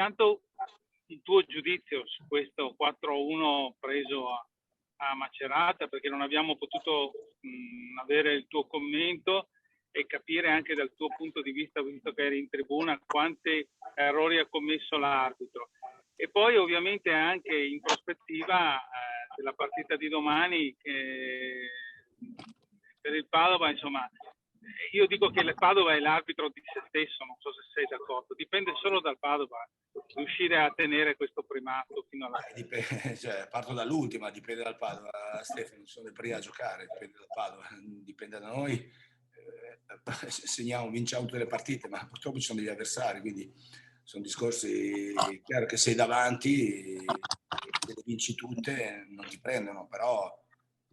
intanto il tuo giudizio su questo 4-1 preso a Macerata, perché non abbiamo potuto avere il tuo commento e capire anche dal tuo punto di vista, visto che eri in tribuna, quanti errori ha commesso l'arbitro. E poi ovviamente anche in prospettiva della partita di domani, che per il Padova, insomma, io dico che il Padova è l'arbitro di se stesso, non so se sei d'accordo, dipende solo dal Padova riuscire a tenere questo primato fino alla fine. Cioè, parto dall'ultima, dipende dal Padova, Stefano, sono le prime a giocare, dipende dal Padova, dipende da noi, vinciamo tutte le partite, ma purtroppo ci sono degli avversari, quindi sono discorsi, chiaro che sei davanti, se le vinci tutte non ti prendono, però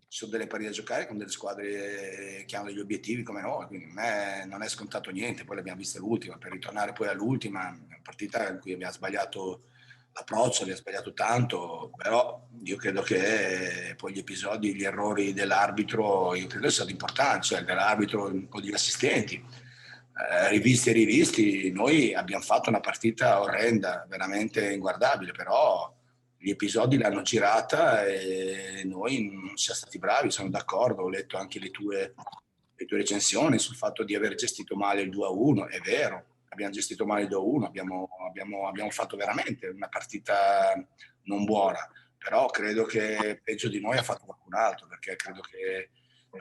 ci sono delle partite da giocare con delle squadre che hanno degli obiettivi come noi, quindi a me non è scontato niente. Poi l'abbiamo vista l'ultima, per ritornare poi all'ultima, una partita in cui abbiamo sbagliato l'approccio, abbiamo sbagliato tanto, però io credo che poi gli episodi, gli errori dell'arbitro, io credo siano importanti, cioè dell'arbitro o degli assistenti. Rivisti e rivisti, noi abbiamo fatto una partita orrenda, veramente inguardabile, però gli episodi l'hanno girata e noi non siamo stati bravi, sono d'accordo, ho letto anche le tue recensioni sul fatto di aver gestito male il 2-1, è vero, abbiamo gestito male il 2-1, abbiamo fatto veramente una partita non buona, però credo che peggio di noi ha fatto qualcun altro, perché credo che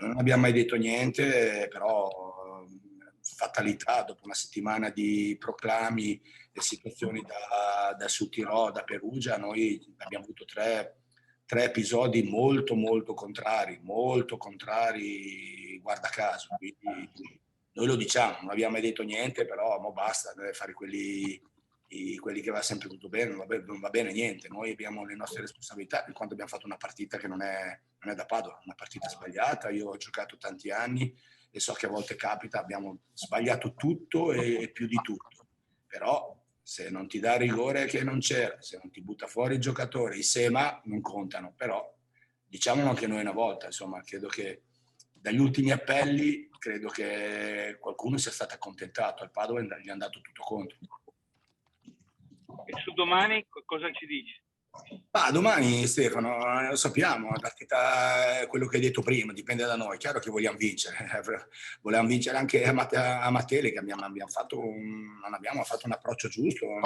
non abbiamo mai detto niente, però fatalità, dopo una settimana di proclami e situazioni da Suttirò, da Perugia, noi abbiamo avuto tre episodi molto contrari, guarda caso, quindi noi lo diciamo, non abbiamo mai detto niente, però basta, deve fare quelli che va sempre tutto bene, non va bene niente, noi abbiamo le nostre responsabilità in quanto abbiamo fatto una partita che non è da Padova, una partita sbagliata, io ho giocato tanti anni e so che a volte capita, abbiamo sbagliato tutto e più di tutto, però se non ti dà rigore che non c'era, se non ti butta fuori il giocatore, i sema non contano, però diciamolo anche noi una volta, insomma, credo che dagli ultimi appelli credo che qualcuno sia stato accontentato, al Padova gli è andato tutto contro. E su domani cosa ci dici? Domani, Stefano, lo sappiamo, la partita è quello che hai detto prima, dipende da noi. Chiaro che vogliamo vincere, volevamo vincere anche a Matele, che non abbiamo fatto un approccio giusto, non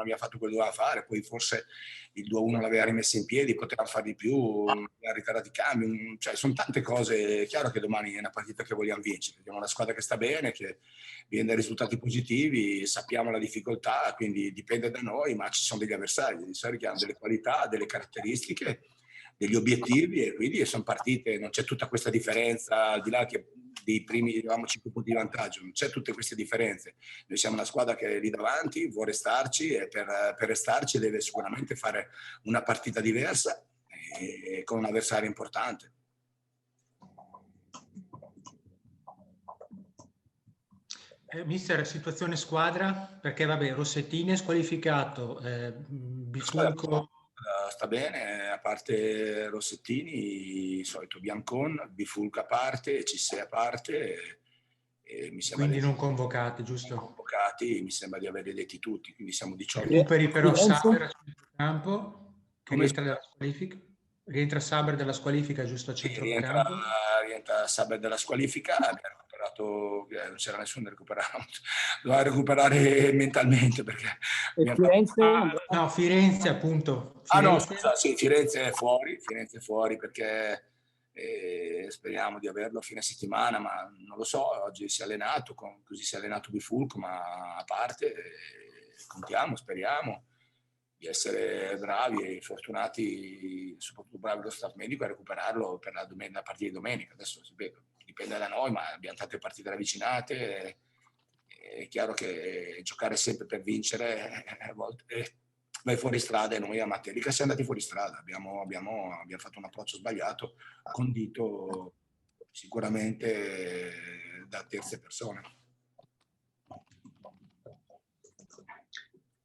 abbiamo fatto quello che doveva fare, poi forse il 2-1 l'aveva rimesso in piedi, potevamo fare di più, la ritarda di cambio, cioè sono tante cose. Chiaro che domani è una partita che vogliamo vincere, abbiamo una squadra che sta bene, che viene dai risultati positivi, sappiamo la difficoltà, quindi dipende da noi, ma ci sono degli avversari che hanno delle qualità, delle caratteristiche, degli obiettivi, e quindi sono partite, non c'è tutta questa differenza, al di là che dei primi avevamo 5 punti di vantaggio, non c'è tutte queste differenze. Noi siamo una squadra che è lì davanti, vuole restarci, e per restarci deve sicuramente fare una partita diversa e con un avversario importante. Mister, situazione squadra, perché vabbè, Rossettini è squalificato, Bifulco... Sta bene, a parte Rossettini, il solito Biancon, Bifulco a parte, Cissé a parte, e mi sembra. Quindi non convocati, giusto? Non convocati, mi sembra di averli detti tutti, quindi siamo 18. Recuperi però Saber a centrocampo, che rientra dalla squalifica. Rientra Saber dalla squalifica, giusto, a centrocampo? Rientra Saber dalla squalifica, abbiamo recuperato, non c'era nessuno da recuperare, doveva recuperare mentalmente, perché Firenze? No, Firenze appunto. Firenze. No, scusa, sì, Firenze è fuori perché speriamo di averlo a fine settimana, ma non lo so, oggi si è allenato, così si è allenato Bifulco, ma a parte contiamo, speriamo di essere bravi e fortunati, soprattutto bravi lo staff medico, a recuperarlo per la partita di domenica. Adesso dipende da noi, ma abbiamo tante partite ravvicinate, è chiaro che giocare sempre per vincere a volte vai fuori strada, e noi a Matelica siamo andati fuori strada, abbiamo fatto un approccio sbagliato, condito sicuramente da terze persone.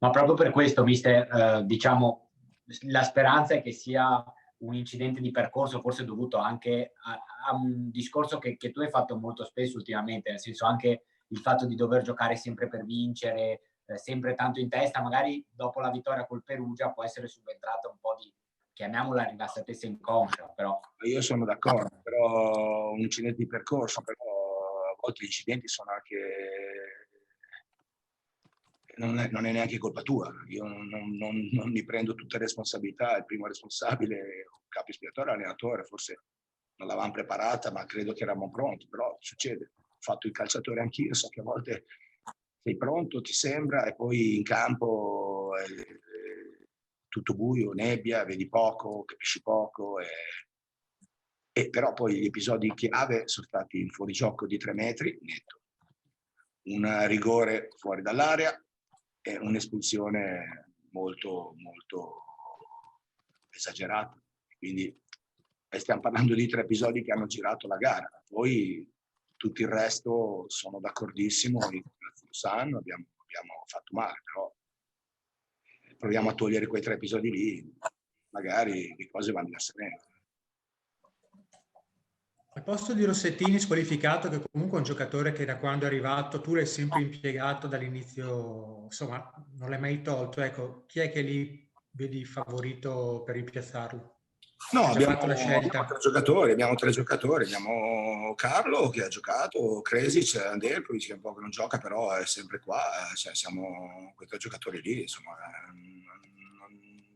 Ma proprio per questo, mister, diciamo, la speranza è che sia un incidente di percorso, forse dovuto anche a un discorso che tu hai fatto molto spesso ultimamente, nel senso anche il fatto di dover giocare sempre per vincere, sempre tanto in testa, magari dopo la vittoria col Perugia può essere subentrata un po' di, chiamiamola, rilassatezza inconscia, però. Io sono d'accordo, però un incidente di percorso, però a volte gli incidenti sono anche... Non è neanche colpa tua, io non mi prendo tutte le responsabilità, il primo responsabile, il capo espiatorio, l'allenatore, forse non l'avevamo preparata, ma credo che eravamo pronti, però succede. Ho fatto il calciatore anch'io, so che a volte sei pronto, ti sembra, e poi in campo è tutto buio, nebbia, vedi poco, capisci poco, e però poi gli episodi chiave sono stati il fuorigioco di 3 metri, netto, un rigore fuori dall'area e un'espulsione molto, molto esagerata. Quindi stiamo parlando di 3 episodi che hanno girato la gara. Poi tutto il resto sono d'accordissimo, lo sanno, abbiamo fatto male, però proviamo a togliere quei 3 episodi lì, magari le cose vanno diversamente. Al posto di Rossettini squalificato, che comunque è un giocatore che da quando è arrivato tu l'hai sempre impiegato dall'inizio, insomma, non l'hai mai tolto, ecco, chi è che lì vedi favorito per rimpiazzarlo? No, abbiamo 3 giocatori, abbiamo Carlo che ha giocato, Kresic, Andelkovic che un po' che non gioca, però è sempre qua, cioè siamo quei 3 giocatori lì, insomma.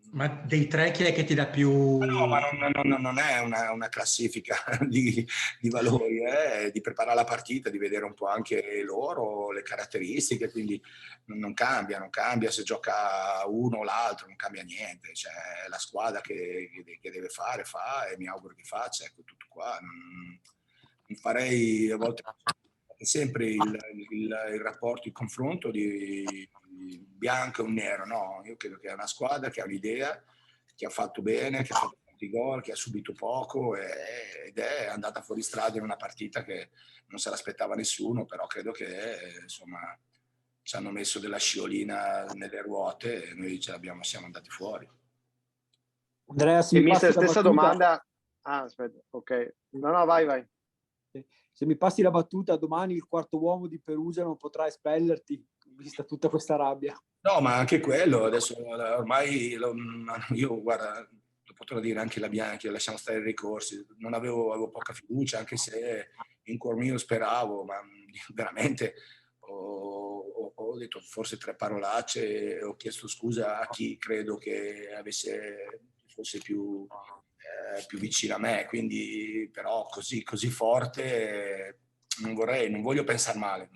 Ma dei 3 chi è che ti dà più... No, ma non è una classifica di valori, è di preparare la partita, di vedere un po' anche loro, le caratteristiche, quindi non cambia se gioca uno o l'altro, non cambia niente, cioè la squadra che deve fare, fa, e mi auguro che faccia, ecco, tutto qua. Non farei a volte sempre il rapporto, il confronto di bianco e un nero, no, io credo che è una squadra che ha un'idea, che ha fatto bene, che ha fatto tanti gol, che ha subito poco ed è andata fuori strada in una partita che non se l'aspettava nessuno, però credo che insomma ci hanno messo della sciolina nelle ruote e noi siamo andati fuori. Andrea, se mi passi stessa domanda. Ah, aspetta, ok. No, vai. Se mi passi la battuta, domani il quarto uomo di Perugia non potrà espellerti, vista tutta questa rabbia. No, ma anche quello, adesso ormai io, guarda, lo potrò dire anche la Bianchi, lasciamo stare i ricorsi, avevo poca fiducia, anche se in cuor mio speravo, ma veramente ho detto forse 3 parolacce, ho chiesto scusa a chi credo che fosse più vicino a me, quindi però così forte non voglio pensare male,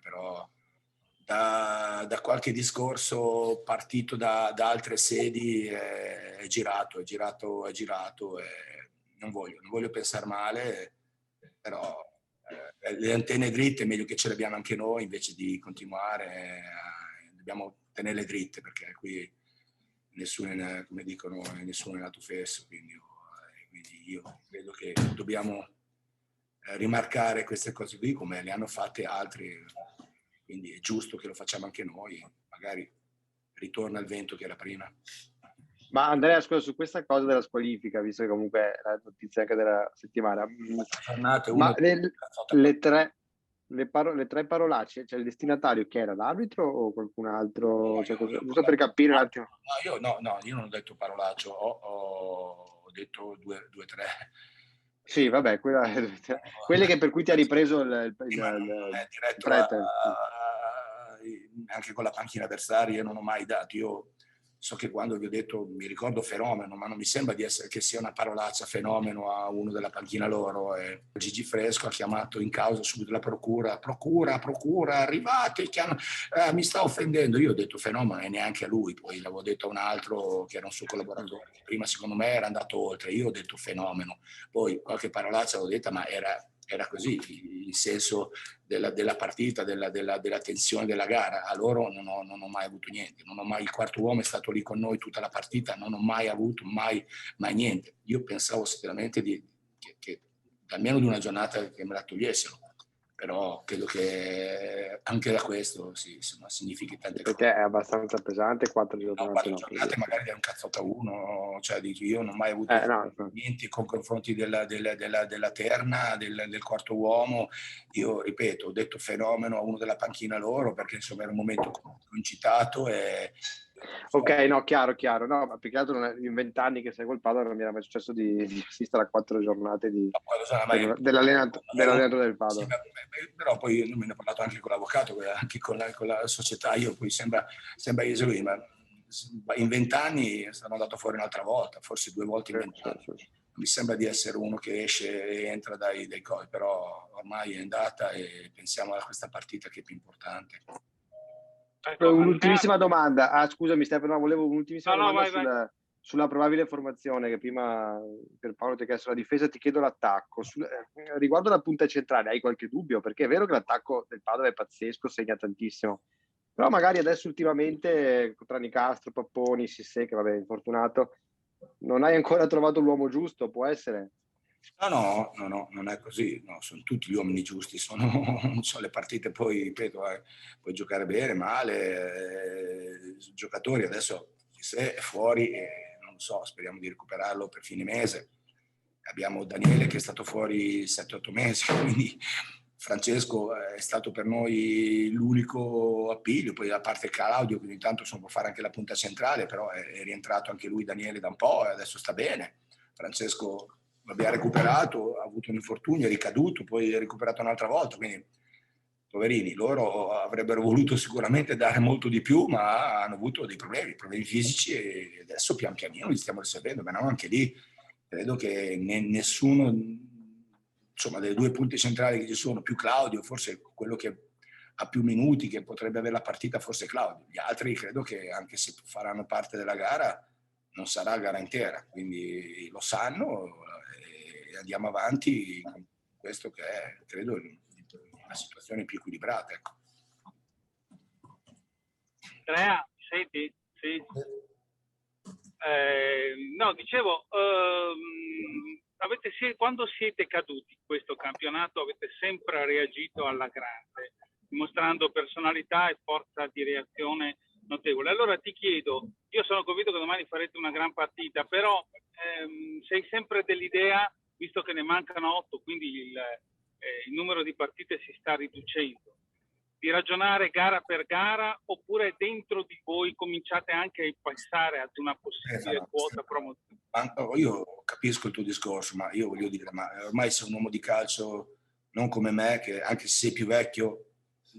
però da qualche discorso partito da altre sedi è girato e non voglio pensare male, però le antenne dritte è meglio che ce le abbiamo anche noi invece di continuare, dobbiamo tenerle dritte perché qui nessuno, come dicono, nessuno è nato fesso, quindi io credo che dobbiamo rimarcare queste cose qui come le hanno fatte altri, quindi è giusto che lo facciamo anche noi, magari ritorna il vento che era prima. Ma Andrea, scusa, su questa cosa della squalifica, visto che comunque è la notizia anche della settimana, ma le 3 parolacce, cioè il destinatario che era l'arbitro o qualcun altro? No, cioè, giusto per capire un attimo. Io non ho detto parolaccio, ho detto 2 3. Sì, vabbè, quelle che per cui ti ha ripreso il prete. Anche con la panchina avversaria io non ho mai dato, io so che quando vi ho detto, mi ricordo fenomeno, ma non mi sembra che sia una parolaccia fenomeno a uno della panchina loro. Gigi Fresco ha chiamato in causa subito la procura, arrivate, mi sta offendendo. Io ho detto fenomeno e neanche a lui, poi l'avevo detto a un altro che era un suo collaboratore, che prima secondo me era andato oltre, io ho detto fenomeno, poi qualche parolaccia l'ho detta, ma era così il senso della partita, della tensione della gara. A loro non ho mai avuto niente, il quarto uomo è stato lì con noi tutta la partita, non ho mai avuto mai niente. Io pensavo sicuramente che almeno di una giornata che me la togliessero, però credo che anche da questo significhi tante cose. Perché è abbastanza pesante 4 giornate. 4 giornate magari da un cazzotto a uno, cioè dico, io non ho mai avuto niente con confronti della terna, del quarto uomo. Io ripeto, ho detto fenomeno a uno della panchina loro, perché insomma era un momento concitato e... Ok, no, chiaro. No, ma più che altro in 20 anni che seguo il padre non mi era mai successo di assistere a 4 giornate dell'allenatore del padre. Però poi io me ne ho parlato anche con l'avvocato, anche con la società, io poi sembra esagerare, ma in 20 anni sono andato fuori un'altra volta, forse 2 volte in 20 anni. Mi sembra di essere uno che esce e entra dai coi, però ormai è andata e pensiamo a questa partita che è più importante. Un'ultimissima domanda. Scusami Stefano, volevo un'ultimissima domanda sulla probabile formazione che prima per Paolo ti ha chiesto la difesa, ti chiedo l'attacco. Riguardo la punta centrale, hai qualche dubbio? Perché è vero che l'attacco del Padova è pazzesco, segna tantissimo, però magari adesso ultimamente tra Nicastro, Papponi, Sissé, che vabbè è infortunato, non hai ancora trovato l'uomo giusto, può essere? No, non è così, no, sono tutti gli uomini giusti, sono le partite, poi ripeto, puoi giocare bene, male, giocatori adesso se è fuori, non lo so, speriamo di recuperarlo per fine mese. Abbiamo Daniele che è stato fuori 7-8 mesi, quindi Francesco è stato per noi l'unico appiglio, poi a parte Claudio che ogni tanto può fare anche la punta centrale, però è rientrato anche lui, Daniele, da un po' e adesso sta bene. Francesco l'abbiamo recuperato, ha avuto un infortunio, è ricaduto, poi è recuperato un'altra volta, quindi poverini, loro avrebbero voluto sicuramente dare molto di più, ma hanno avuto dei problemi fisici e adesso pian pianino li stiamo risolvendo, ma no, anche lì credo che nessuno, insomma, delle 2 punte centrali che ci sono, più Claudio, forse quello che ha più minuti, che potrebbe avere la partita, forse Claudio. Gli altri credo che anche se faranno parte della gara, non sarà gara intera, quindi lo sanno e andiamo avanti con questo che è, credo, una situazione più equilibrata. Ecco. Andrea, senti? Sì. No, dicevo, quando siete caduti in questo campionato avete sempre reagito alla grande, dimostrando personalità e forza di reazione notevole. Allora ti chiedo, io sono convinto che domani farete una gran partita, però sei sempre dell'idea, visto che ne mancano 8, quindi il numero di partite si sta riducendo, di ragionare gara per gara, oppure dentro di voi cominciate anche a pensare ad una possibile quota promozione? Io capisco il tuo discorso, ma io voglio dire, ma ormai sei un uomo di calcio non come me, che anche se sei più vecchio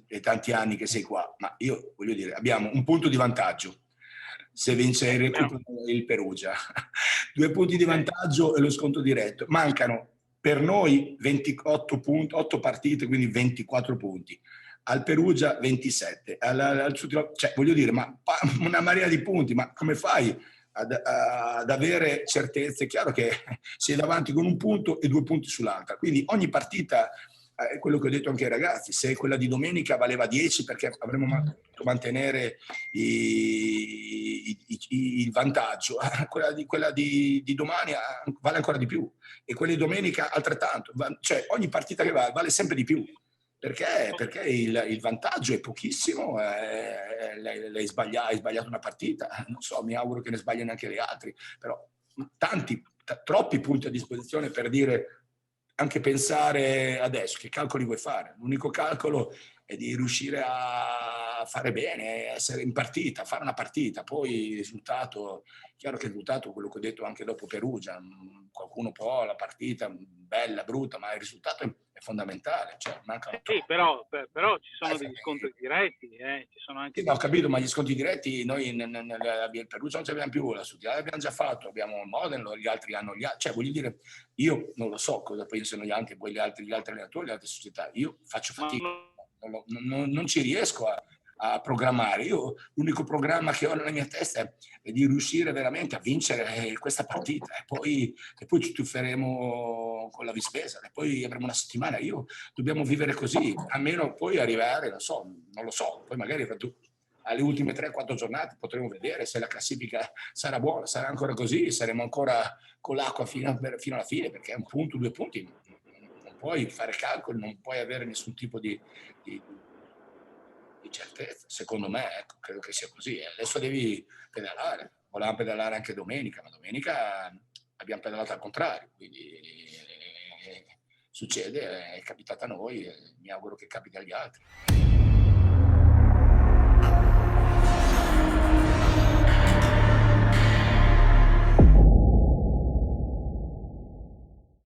e tanti anni che sei qua, ma io voglio dire, abbiamo un punto di vantaggio se vince il Perugia, 2 punti di vantaggio e lo sconto diretto. Mancano per noi 28 punti, 8 partite, quindi 24 punti. Al Perugia 27. Cioè, voglio dire, ma una marea di punti, ma come fai ad avere certezze? È chiaro che sei davanti con un punto e 2 punti sull'altra, quindi ogni partita è quello che ho detto anche ai ragazzi, se quella di domenica valeva 10 perché avremmo potuto mantenere il vantaggio, quella di domani vale ancora di più e quella di domenica altrettanto, cioè ogni partita che vale sempre di più. Perché il vantaggio è pochissimo, hai sbagliato una partita, non so, mi auguro che ne sbagliano anche le altre, però troppi punti a disposizione per dire, anche pensare adesso che calcoli vuoi fare. L'unico calcolo è di riuscire a fare bene, essere in partita, fare una partita, poi il risultato, chiaro che il risultato, quello che ho detto anche dopo Perugia, qualcuno può la partita bella, brutta, ma il risultato è fondamentale. Cioè, sì, però ci sono degli scontri diretti, ci sono anche... Sì, ho capito, ma gli scontri diretti noi il Perugia non ce l'abbiamo più, la Sud l'abbiamo già fatto, abbiamo Modena, gli altri hanno gli altri, cioè voglio dire, io non lo so cosa pensano anche poi gli altri allenatori, le altre società, io faccio fatica, non ci riesco a programmare. Io l'unico programma che ho nella mia testa è di riuscire veramente a vincere questa partita e poi ci tufferemo con la Vispesa e poi avremo una settimana. Dobbiamo vivere così, almeno poi arrivare, non lo so, poi magari alle ultime 3-4 giornate potremo vedere se la classifica sarà buona, sarà ancora così, saremo ancora con l'acqua fino alla fine, perché 1 punto, 2 punti non puoi fare calcoli, non puoi avere nessun tipo di certezza, secondo me, ecco, credo che sia così. Adesso devi pedalare, volevamo pedalare anche domenica, ma domenica abbiamo pedalato al contrario, quindi succede, è capitata a noi, mi auguro che capiti agli altri.